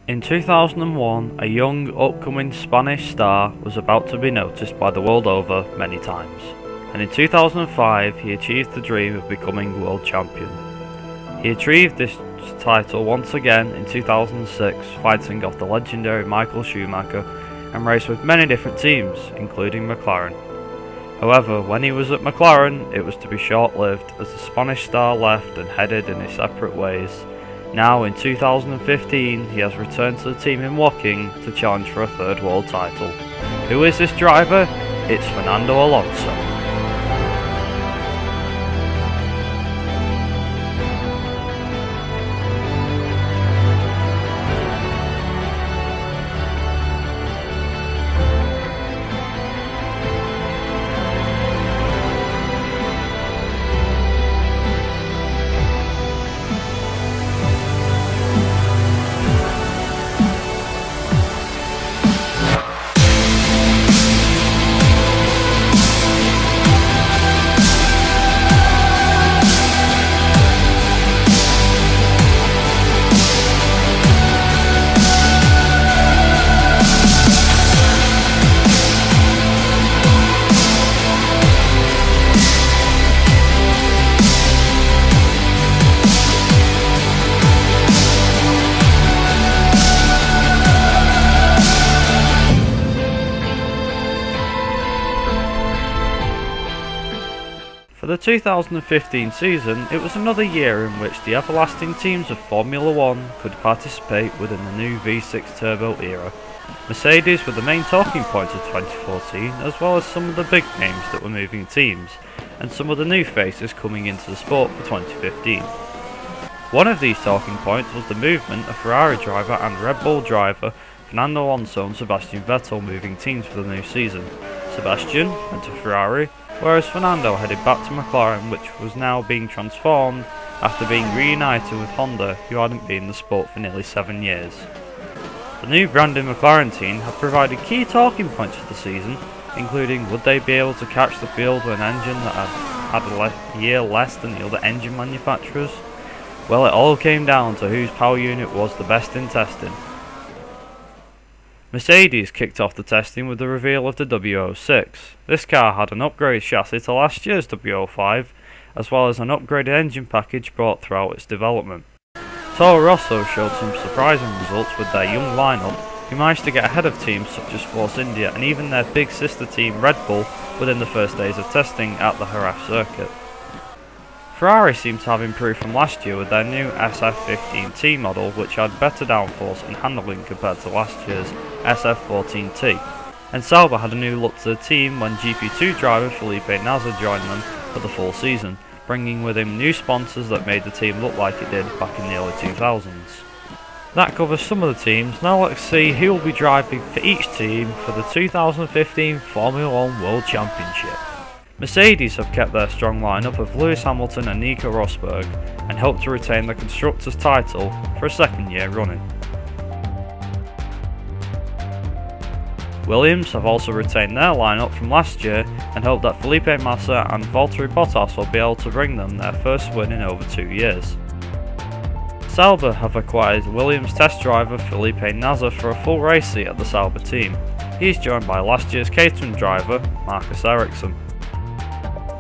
In 2001, a young, upcoming Spanish star was about to be noticed by the world over many times, and in 2005 he achieved the dream of becoming world champion. He achieved this title once again in 2006, fighting off the legendary Michael Schumacher, and raced with many different teams, including McLaren. However, when he was at McLaren, it was to be short-lived, as the Spanish star left and headed in his separate ways. Now in 2015 he has returned to the team in Woking to challenge for a third world title. Who is this driver? It's Fernando Alonso. For the 2015 season, it was another year in which the everlasting teams of Formula 1 could participate within the new V6 turbo era. Mercedes were the main talking points of 2014, as well as some of the big names that were moving teams, and some of the new faces coming into the sport for 2015. One of these talking points was the movement of Ferrari driver and Red Bull driver Fernando Alonso and Sebastian Vettel moving teams for the new season. Sebastian went to Ferrari, whereas Fernando headed back to McLaren, which was now being transformed after being reunited with Honda, who hadn't been in the sport for nearly 7 years. The new branded McLaren team had provided key talking points for the season, including would they be able to catch the field with an engine that had a year less than the other engine manufacturers? Well, it all came down to whose power unit was the best in testing. Mercedes kicked off the testing with the reveal of the W06. This car had an upgraded chassis to last year's W05, as well as an upgraded engine package brought throughout its development. Toro Rosso showed some surprising results with their young lineup, who managed to get ahead of teams such as Force India and even their big sister team Red Bull within the first days of testing at the Jerez circuit. Ferrari seemed to have improved from last year with their new SF15T model, which had better downforce and handling compared to last year's SF14T. And Sauber had a new look to the team when GP2 driver Felipe Nasr joined them for the full season, bringing with him new sponsors that made the team look like it did back in the early 2000s. That covers some of the teams. Now let's see who will be driving for each team for the 2015 Formula 1 World Championship. Mercedes have kept their strong lineup of Lewis Hamilton and Nico Rosberg and hope to retain the Constructors' title for a second year running. Williams have also retained their lineup from last year and hope that Felipe Massa and Valtteri Bottas will be able to bring them their first win in over 2 years. Sauber have acquired Williams test driver Felipe Nasr for a full race seat at the Sauber team. He is joined by last year's Caterham driver Marcus Ericsson.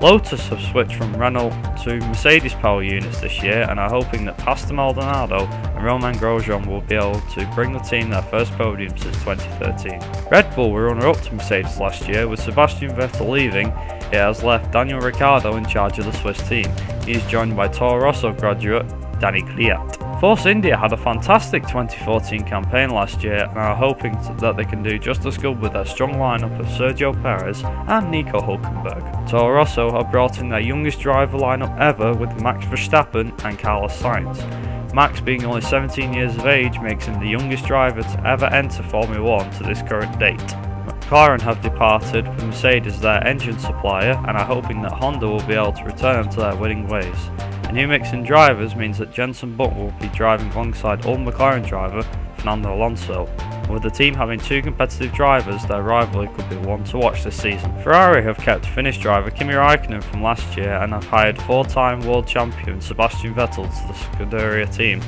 Lotus have switched from Renault to Mercedes power units this year and are hoping that Pastor Maldonado and Romain Grosjean will be able to bring the team their first podium since 2013. Red Bull were runner-up to Mercedes last year, with Sebastian Vettel leaving. It has left Daniel Ricciardo in charge of the Swiss team. He is joined by Toro Rosso graduate Danny Kvyat. Force India had a fantastic 2014 campaign last year and are hoping that they can do just as good with their strong lineup of Sergio Perez and Nico Hülkenberg. Toro Rosso have brought in their youngest driver lineup ever with Max Verstappen and Carlos Sainz. Max, being only 17 years of age, makes him the youngest driver to ever enter Formula 1 to this current date. McLaren have departed with Mercedes as their engine supplier and are hoping that Honda will be able to return to their winning ways. A new mix in drivers means that Jenson Button will be driving alongside old McLaren driver Fernando Alonso, and with the team having two competitive drivers, their rivalry could be one to watch this season. Ferrari have kept Finnish driver Kimi Räikkönen from last year and have hired four-time world champion Sebastian Vettel to the Scuderia team.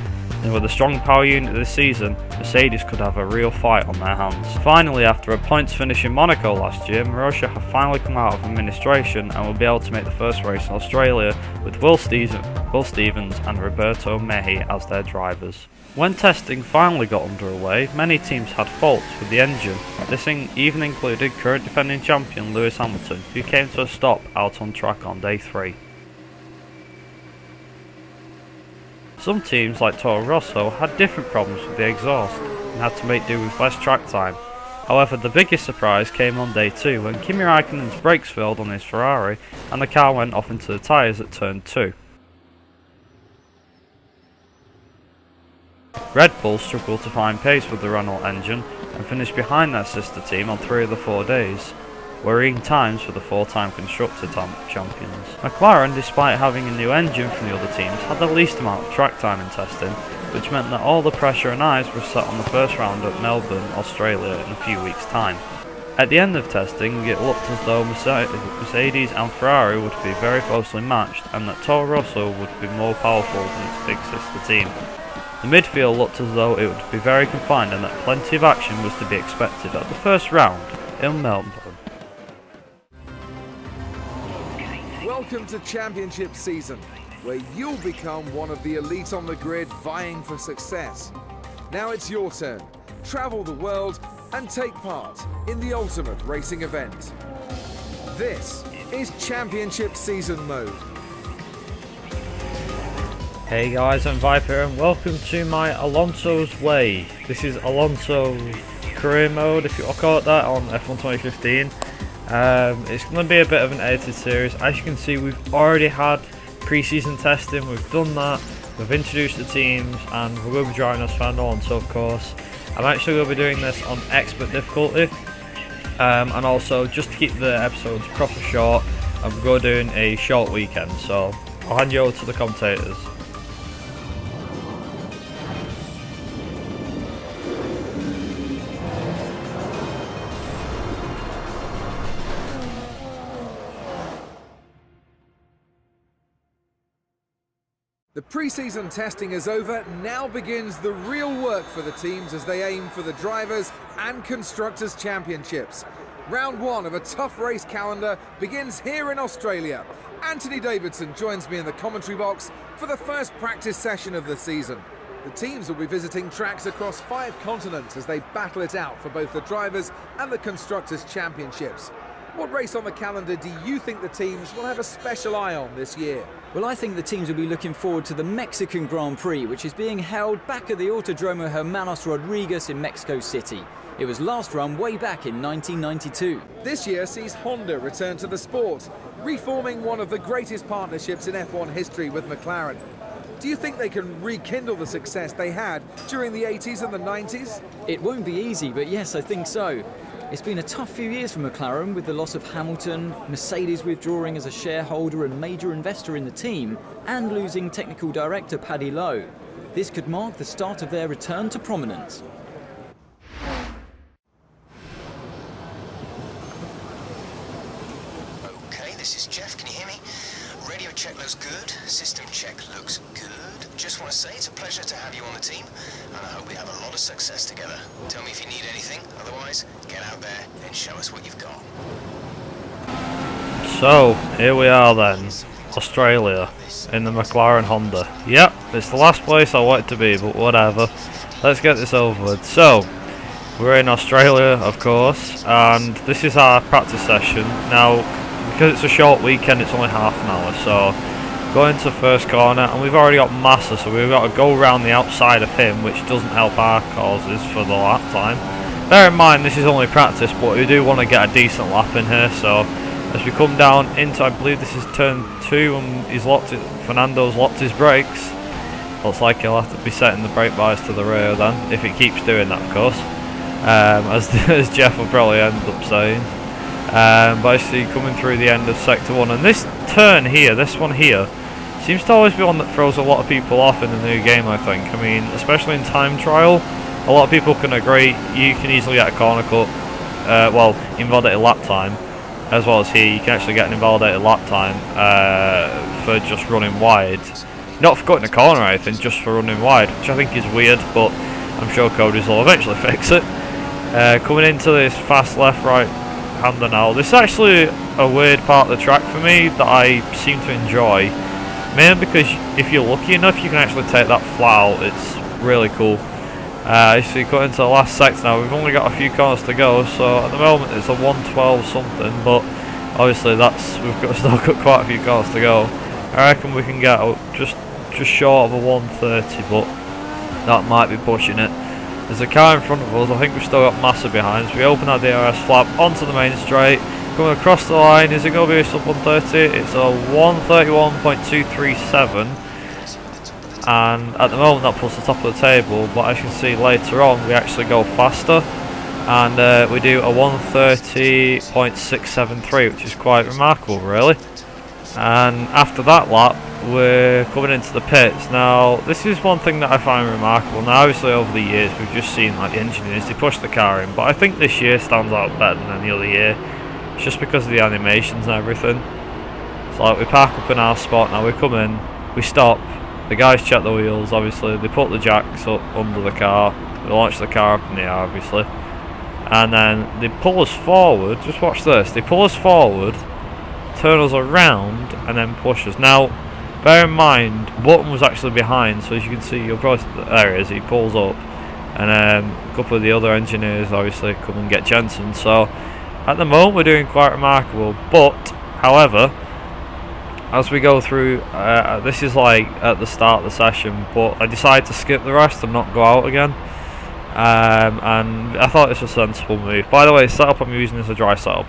and with a strong power unit this season, Mercedes could have a real fight on their hands. Finally, after a points finish in Monaco last year, Marussia have finally come out of administration and will be able to make the first race in Australia with Will Stevens and Roberto Mehi as their drivers. When testing finally got underway, many teams had faults with the engine. This even included current defending champion Lewis Hamilton, who came to a stop out on track on day 3. Some teams like Toro Rosso had different problems with the exhaust and had to make do with less track time. However, the biggest surprise came on day 2 when Kimi Raikkonen's brakes failed on his Ferrari and the car went off into the tyres at turn 2. Red Bull struggled to find pace with the Renault engine and finished behind their sister team on 3 of the 4 days, worrying times for the 4-time Constructor champions. McLaren, despite having a new engine from the other teams, had the least amount of track time in testing, which meant that all the pressure and eyes were set on the first round at Melbourne, Australia in a few weeks' time. At the end of testing, it looked as though Mercedes and Ferrari would be very closely matched and that Toro Rosso would be more powerful than its big sister team. The midfield looked as though it would be very confined and that plenty of action was to be expected at the first round in Melbourne. Welcome to Championship season, where you'll become one of the elite on the grid vying for success. Now it's your turn. Travel the world and take part in the ultimate racing event. This is Championship season mode. Hey guys, I'm Viper and welcome to my Alonso's Way. This is Alonso's career mode, if you want to call it that, on F1 2015. It's going to be a bit of an edited series. As you can see, we've already had pre-season testing, we've done that, we've introduced the teams, and we're going to be driving as Fernando Alonso, of course. I'm actually going to be doing this on expert difficulty, and also just to keep the episodes proper short, I'm going to be doing a short weekend, so I'll hand you over to the commentators. The pre-season testing is over. Now begins the real work for the teams as they aim for the Drivers' and Constructors' Championships. Round 1 of a tough race calendar begins here in Australia. Anthony Davidson joins me in the commentary box for the first practice session of the season. The teams will be visiting tracks across 5 continents as they battle it out for both the Drivers' and the Constructors' Championships. What race on the calendar do you think the teams will have a special eye on this year? Well, I think the teams will be looking forward to the Mexican Grand Prix, which is being held back at the Autodromo Hermanos Rodriguez in Mexico City. It was last run way back in 1992. This year sees Honda return to the sport, reforming one of the greatest partnerships in F1 history with McLaren. Do you think they can rekindle the success they had during the 80s and the 90s? It won't be easy, but yes, I think so. It's been a tough few years for McLaren with the loss of Hamilton, Mercedes withdrawing as a shareholder and major investor in the team, and losing technical director Paddy Lowe. This could mark the start of their return to prominence. Okay, this is Jeff, can you hear me? Radio check looks good, system check looks good. Just want to say it's a pleasure to have you on the team, and I hope we have a lot of success together. Tell me if you need anything, otherwise, get out there and show us what you've got. So, here we are then, Australia, in the McLaren Honda. Yep, it's the last place I want it to be, but whatever. Let's get this over with. So, we're in Australia, of course, and this is our practice session. Now, because it's a short weekend, it's only half an hour, so going to first corner, and we've already got Massa, so we've got to go around the outside of him, which doesn't help our causes for the lap time. Bear in mind, this is only practice, but we do want to get a decent lap in here, so as we come down into, I believe this is turn 2, and Fernando's locked his brakes. Looks like he'll have to be setting the brake bias to the rear then, if he keeps doing that, of course, as Jeff will probably end up saying. But I see coming through the end of sector 1, and this turn here, this one here, seems to always be one that throws a lot of people off in the new game, I think. I mean, especially in time trial, a lot of people can agree you can easily get a corner cut, well, invalidated lap time, as well as here you can actually get an invalidated lap time for just running wide. not for cutting a corner or anything, just for running wide, which I think is weird, but I'm sure Cody's will eventually fix it. Coming into this fast left-right hander now. This is actually a weird part of the track for me that I seem to enjoy, mainly because if you're lucky enough you can actually take that flat out. It's really cool. So you cut into the last sector now. We've only got a few corners to go, so at the moment it's a 112 something, but obviously we've still got quite a few corners to go. I reckon we can get just short of a 130, but that might be pushing it. There's a car in front of us. I think we've still got Massa behind, so we open our DRS flap onto the main straight, coming across the line. Is it going to be a sub 130? It's a 131.237, and at the moment that puts the top of the table, but as you can see later on we actually go faster, and we do a 130.673, which is quite remarkable really. And after that lap we're coming into the pits. Now this is one thing that I find remarkable. Now obviously over the years we've just seen like the engineers, they push the car in, but I think this year stands out better than any other year. It's just because of the animations and everything. So like we park up in our spot now, we come in, we stop, the guys check the wheels, obviously they put the jacks up under the car, they launch the car up in the air obviously, and then they pull us forward. Just watch this, they pull us forward, turn us around and then push us. Now bear in mind Button was actually behind, so as you can see, you'll probably, there he is, he pulls up, and a couple of the other engineers obviously come and get Jensen. So at the moment we're doing quite remarkable, but however as we go through, this is like at the start of the session, but I decided to skip the rest and not go out again. And I thought this was a sensible move. By the way, the setup I'm using is a dry setup.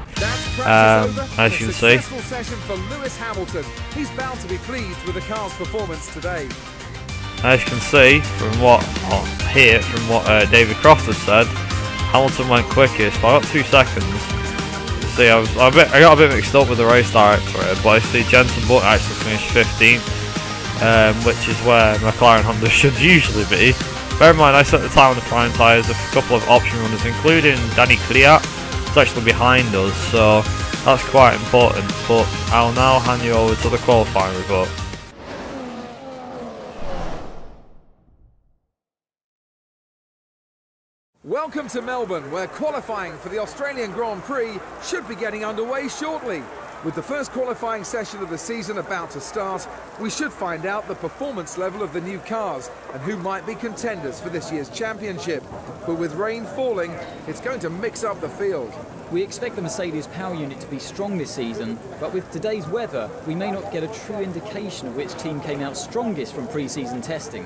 As you can see. Session for Lewis Hamilton. He's bound to be pleased with the car's performance today. As you can see from what David Croft has said, Hamilton went quickest by about 2 seconds. You see, I got a bit mixed up with the race director here, but I see Jensen Button actually finished 15th, which is where McLaren Honda should usually be. Bear in mind, I set the time on the prime tyres. A couple of option runners, including Danny Kliat, is actually behind us, so that's quite important. But I'll now hand you over to the qualifying report. Welcome to Melbourne, where qualifying for the Australian Grand Prix should be getting underway shortly. With the first qualifying session of the season about to start, we should find out the performance level of the new cars and who might be contenders for this year's championship. But with rain falling, it's going to mix up the field. We expect the Mercedes power unit to be strong this season, but with today's weather, we may not get a true indication of which team came out strongest from pre-season testing.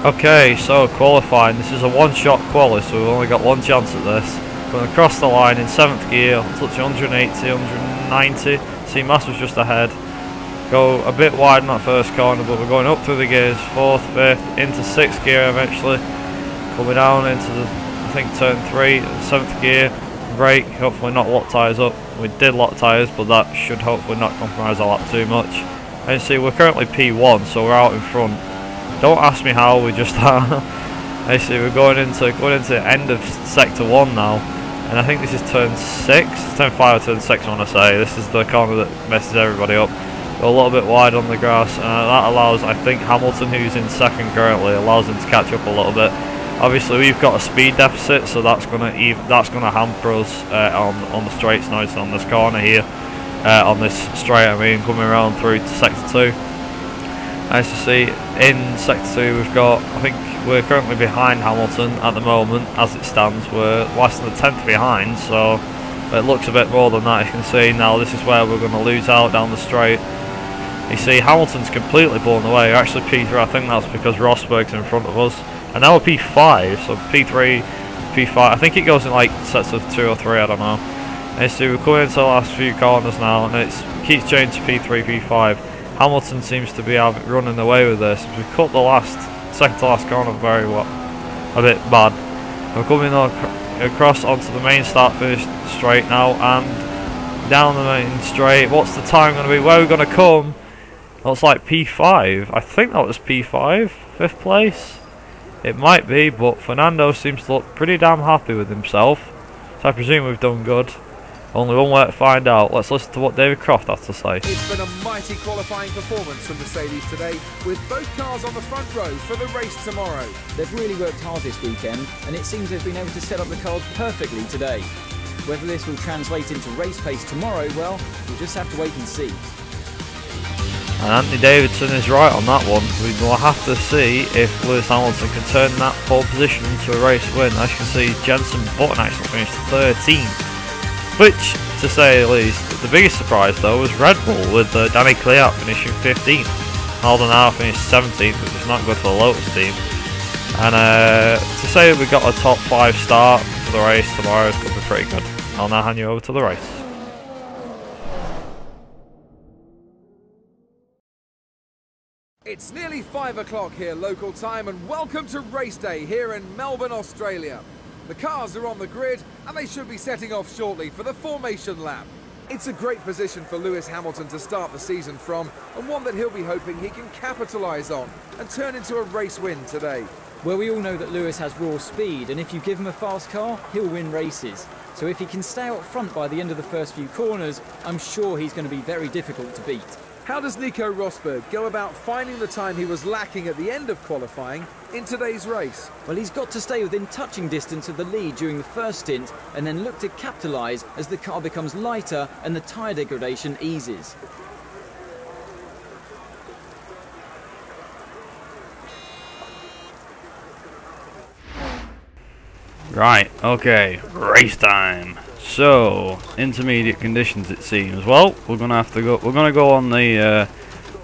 Okay, so qualifying. This is a one-shot quali, so we've only got one chance at this. Going across the line in 7th gear, touch 180, 190. See, Massa's just ahead. Go a bit wide in that first corner, but we're going up through the gears, 4th, 5th, into 6th gear eventually. Coming down into the, I think, turn 3, 7th gear, brake, hopefully not lock tyres up. We did lock tyres, but that should hopefully not compromise our lap too much. And you see, we're currently P1, so we're out in front. Don't ask me how, we just are. You see, we're going into the end of sector 1 now. And I think this is turn 6, turn 5 or turn 6 I want to say. This is the corner that messes everybody up. Go a little bit wide on the grass, and that allows, I think, Hamilton, who's in 2nd currently, allows him to catch up a little bit. Obviously we've got a speed deficit, so that's gonna hamper us on the straights now. It's on this corner here, on this straight I mean, coming around through to sector 2. As you see, in sector 2 we've got, I think we're currently behind Hamilton at the moment. As it stands, we're less than a 10th behind, so it looks a bit more than that. You can see now this is where we're going to lose out down the straight. You see, Hamilton's completely blown away. Actually P3, I think that's because Rosberg's in front of us. And now we're P5, so P3, P5, I think it goes in like sets of 2 or 3, I don't know. And you see, we're coming into the last few corners now, and it keeps changing to P3, P5. Hamilton seems to be running away with this. We cut the second to last corner very well, a bit bad. We're coming across onto the main start finish straight now, and down the main straight. What's the time going to be? Where are we going to come? Looks like P5. I think that was P5, 5th place. It might be, but Fernando seems to look pretty damn happy with himself. So I presume we've done good. Only one way to find out. Let's listen to what David Croft has to say. It's been a mighty qualifying performance from Mercedes today, with both cars on the front row for the race tomorrow. They've really worked hard this weekend, and it seems they've been able to set up the cars perfectly today. Whether this will translate into race pace tomorrow, well, we'll just have to wait and see. And Anthony Davidson is right on that one. We will have to see if Lewis Hamilton can turn that pole position into a race win. As you can see, Jenson Button actually finished 13th. Which, to say the least, the biggest surprise though was Red Bull with Danny Kvyat finishing 15th. Maldonado finished 17th, which is not good for the Lotus team. And to say we got a top 5 start for the race tomorrow is going to be pretty good. I'll now hand you over to the race. It's nearly 5 o'clock here local time, and welcome to race day here in Melbourne, Australia. The cars are on the grid and they should be setting off shortly for the formation lap. It's a great position for Lewis Hamilton to start the season from, and one that he'll be hoping he can capitalise on and turn into a race win today. Well, we all know that Lewis has raw speed, and if you give him a fast car, he'll win races. So if he can stay out front by the end of the first few corners, I'm sure he's going to be very difficult to beat. How does Nico Rosberg go about finding the time he was lacking at the end of qualifying in today's race? Well, he's got to stay within touching distance of the lead during the first stint and then look to capitalise as the car becomes lighter and the tyre degradation eases. Right, okay, race time. So, intermediate conditions it seems. Well, we're gonna go on the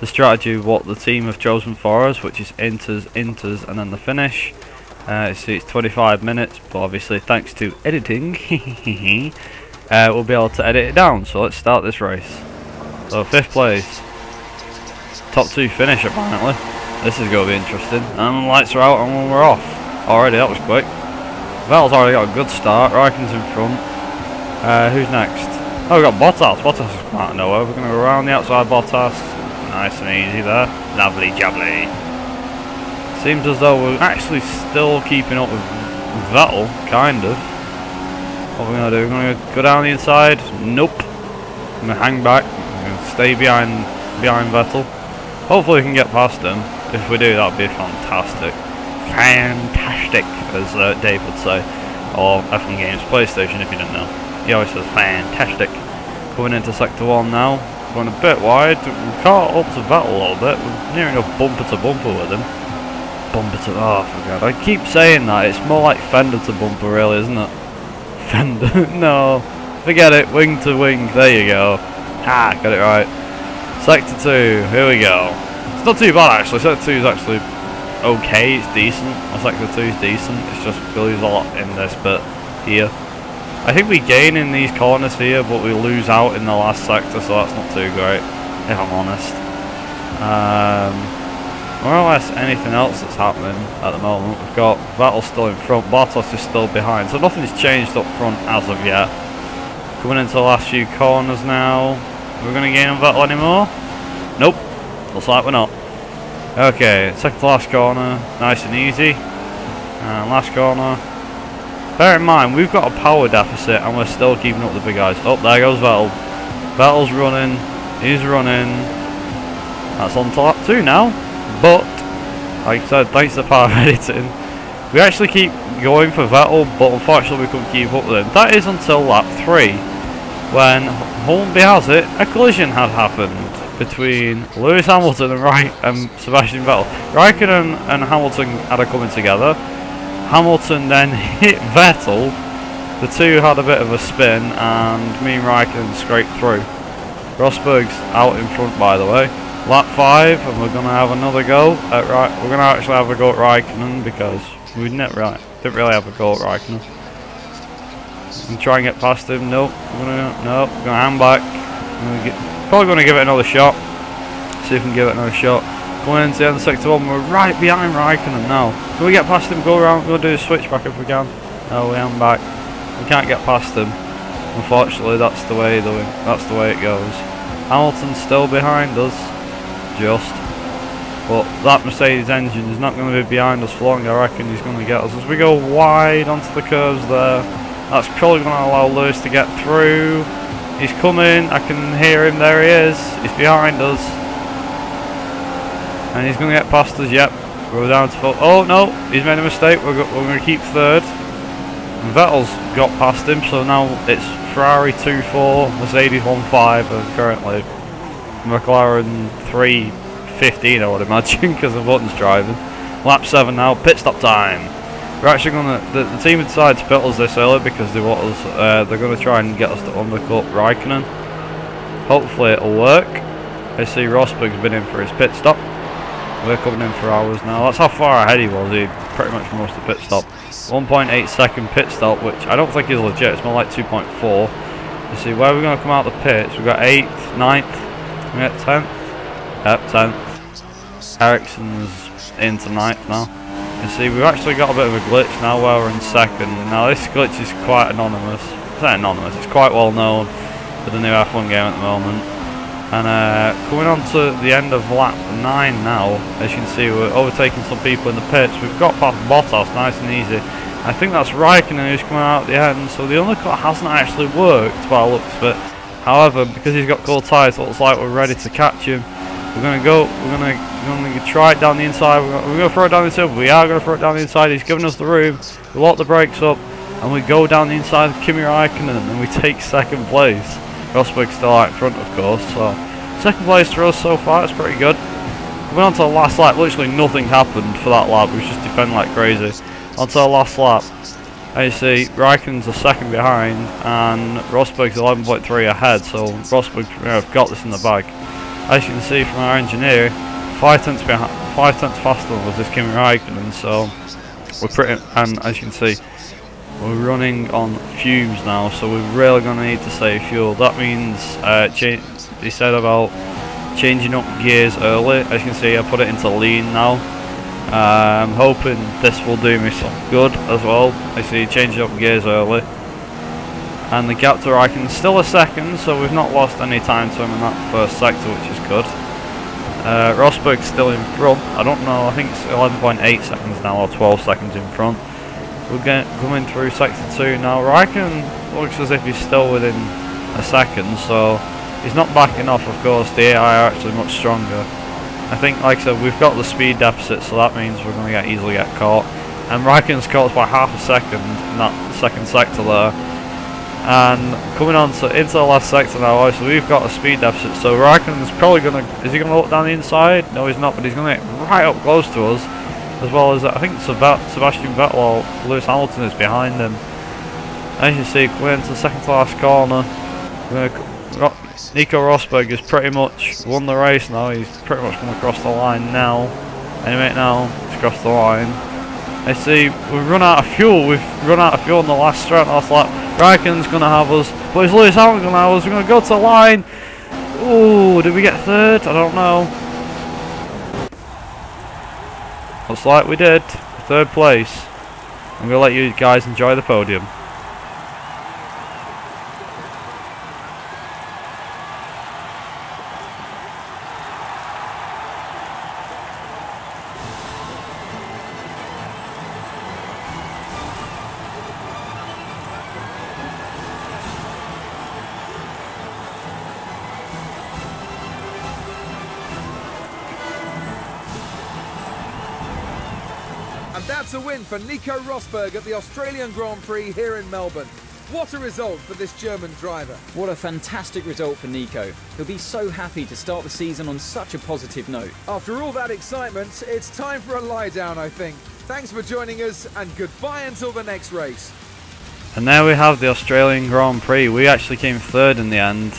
strategy of what the team have chosen for us, which is inters, and then the finish. See, it's 25 minutes, but obviously thanks to editing, we'll be able to edit it down. So let's start this race. So 5th place, top 2 finish apparently. This is going to be interesting. And the lights are out and we're off. Already, that was quick. Vettel's already got a good start. Raikkonen's in front. Who's next? Oh, we've got Bottas. Bottas is out of nowhere. We're going to go around the outside Bottas. Nice and easy there. Lovely jubbly. Seems as though we're actually still keeping up with Vettel, kind of. What are we going to do? We're going to go down the inside. Nope. I'm going to hang back. I'm going to stay behind Vettel. Hopefully we can get past him. If we do, that would be fantastic. Fantastic, as Dave would say. Or F1 Games PlayStation, if you didn't know. He always says fantastic. Coming into sector 1 now. Going a bit wide. We caught up to Vettel a little bit. We're near enough bumper to bumper with him. Bumper to... oh, for God. I keep saying that. It's more like fender to bumper, really, isn't it? Fender. No. Forget it. Wing to wing. There you go. Ah, got it right. Sector 2. Here we go. It's not too bad, actually. Sector 2 is actually okay. It's decent. Sector 2 is decent. It's just we lose a lot in this bit here. I think we gain in these corners here, but we lose out in the last sector, so that's not too great, if I'm honest. More or less anything else that's happening at the moment. We've got Vettel still in front, Bottas is still behind, so nothing's changed up front as of yet. Coming into the last few corners now. We're going to gain on Vettel anymore? Nope, looks like we're not. Okay, second to last corner, nice and easy. And last corner. Bear in mind, we've got a power deficit and we're still keeping up with the big guys. Oh, there goes Vettel. Vettel's running. He's running. That's on to lap 2 now. But, like I said, thanks to the power editing, we actually keep going for Vettel, but unfortunately we couldn't keep up with him. That is until lap 3, when, Hornby has it, a collision had happened between Lewis Hamilton and Sebastian Vettel. Raikkonen and Hamilton had a coming together. Hamilton then hit Vettel. The two had a bit of a spin and me and Raikkonen scraped through. Rosberg's out in front, by the way. Lap 5, and we're going to have another go at we're going to actually have a go at Raikkonen because we didn't really have a go at Raikkonen. And try and get past him. Nope. We're going to hang back. Probably going to give it another shot. See if we can give it another shot. Going into the end of sector 1, we're right behind Raikkonen now. Can we get past him? Go around. We'll do a switchback if we can. No, we hang back. We can't get past him. Unfortunately, that's the way it goes. Hamilton's still behind us, just. But that Mercedes engine is not going to be behind us for long. I reckon he's going to get us as we go wide onto the curves there. That's probably going to allow Lewis to get through. He's coming, I can hear him, there he is. He's behind us. And he's going to get past us, yep. We're down to full. Oh no, he's made a mistake, we're going to keep third. Vettel's got past him, so now it's Ferrari 2-4, Mercedes 1-5, and currently McLaren 3-15, I would imagine, because the button's driving. Lap 7 now, pit stop time. We're actually going to, the team decided to pit us this early because they want us, they're going to try and get us to undercut Raikkonen. Hopefully it'll work. I see Rosberg's been in for his pit stop. We're coming in for ours now. That's how far ahead he was. He pretty much most of the pit stop. 1.8 second pit stop, which I don't think is legit. It's more like 2.4. You see where we're going to come out of the pits. We've got 8th, 9th, we got 10th. Yep, 10th. Ericsson's into 9th now. You see we've actually got a bit of a glitch now where we're in second. Now this glitch is quite anonymous. It's not anonymous, it's quite well known for the new F1 game at the moment. And coming on to the end of lap 9 now, as you can see we're overtaking some people in the pits. We've got past Bottas nice and easy. I think that's Raikkonen who's coming out at the end, so the undercut hasn't actually worked by the looks of it. However, because he's got cool tyres, it looks like we're ready to catch him. We're going to try it down the inside. We're going to throw it down the inside. We are going to throw it down the inside. He's given us the room. We lock the brakes up and we go down the inside of Kimi Raikkonen and we take second place. Rosberg's still out in front, of course. So second place for us so far. It's pretty good. We went on to the last lap. Literally nothing happened for that lap. We was just defending like crazy. On to the last lap. As you see, Raikkonen's a second behind and Rosberg's 11.3 ahead. So Rosberg have got this in the bag. As you can see from our engineer, 5 tenths faster than was this Kimi Raikkonen, so we're pretty, and as you can see, we're running on fumes now, so we're really going to need to save fuel. That means, he said about changing up gears early. As you can see, I put it into lean now. I'm hoping this will do me some good as well. I see changing up gears early. And the gap to Raikkonen is still a second, so we've not lost any time to him in that first sector, which is good. Rosberg's still in front. I don't know, I think it's 11.8 seconds now, or 12 seconds in front. We're coming through sector 2 now. Raikkonen looks as if he's still within a second, so he's not backing off, of course. The AI are actually much stronger. I think, like I said, we've got the speed deficit, so that means we're going to easily get caught. And Raikkonen's caught us by half a second in that second sector there. And coming on to into the last sector now, obviously we've got a speed deficit, so Raikkonen's probably going to, is he going to look down the inside? No, he's not, but he's going to get right up close to us, as well as, I think Sebastian Vettel or Lewis Hamilton is behind him. As you see, coming into the second to last corner, Nico Rosberg has pretty much won the race now. He's pretty much come across the line now. Anyway, now he's crossed the line. I see we've run out of fuel. We've run out of fuel in the last straight last lap. Raikkonen's going to have us, but is Lewis Hamilton going to have us? We're going to go to the line. Ooh, did we get third? I don't know. Looks like we did. Third place. I'm going to let you guys enjoy the podium. And that's a win for Nico Rosberg at the Australian Grand Prix here in Melbourne. What a result for this German driver. What a fantastic result for Nico. He'll be so happy to start the season on such a positive note. After all that excitement, it's time for a lie down, I think. Thanks for joining us and goodbye until the next race. And there we have the Australian Grand Prix. We actually came third in the end.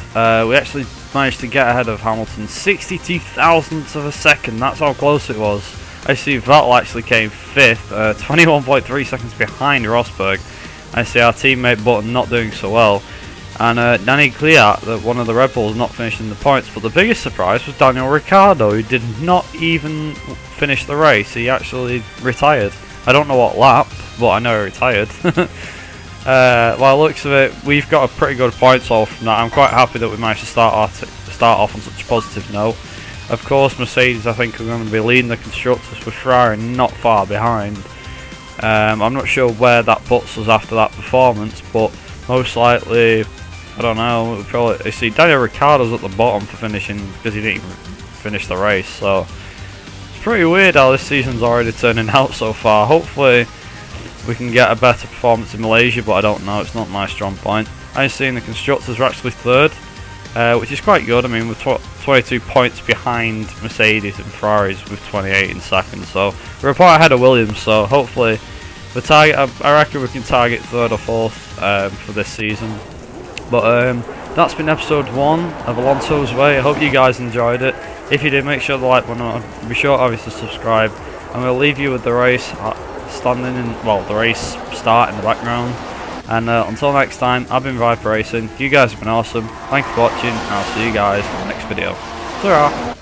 We actually managed to get ahead of Hamilton 62 thousandths of a second. That's how close it was. I see Vettel actually came 5th, 21.3 seconds behind Rosberg. I see our teammate Button not doing so well. And Danny Kvyat, one of the Red Bulls, not finishing the points. But the biggest surprise was Daniel Ricciardo, who did not even finish the race. He actually retired. I don't know what lap, but I know he retired. By the looks of it, we've got a pretty good points haul from that. I'm quite happy that we managed to start off on such a positive note. Of course, Mercedes, I think, are going to be leading the constructors with Ferrari not far behind. I'm not sure where that puts us after that performance, but most likely, I don't know, we'll probably see Daniel Ricciardo's at the bottom for finishing because he didn't even finish the race. So it's pretty weird how this season's already turning out so far. Hopefully we can get a better performance in Malaysia, but I don't know, it's not my strong point. I've seen the constructors are actually third, which is quite good. I mean, we're 22 points behind Mercedes and Ferraris with 28 in second, so we're a point ahead of Williams. So hopefully the target, I reckon we can target third or fourth for this season. But that's been episode 1 of Alonso's Way. I hope you guys enjoyed it. If you did, make sure to like button on. Be sure to obviously subscribe, and we'll leave you with the race the race start in the background. And until next time, I've been Viper Racing. You guys have been awesome. Thank you for watching, and I'll see you guys in the next video. Ta-ra!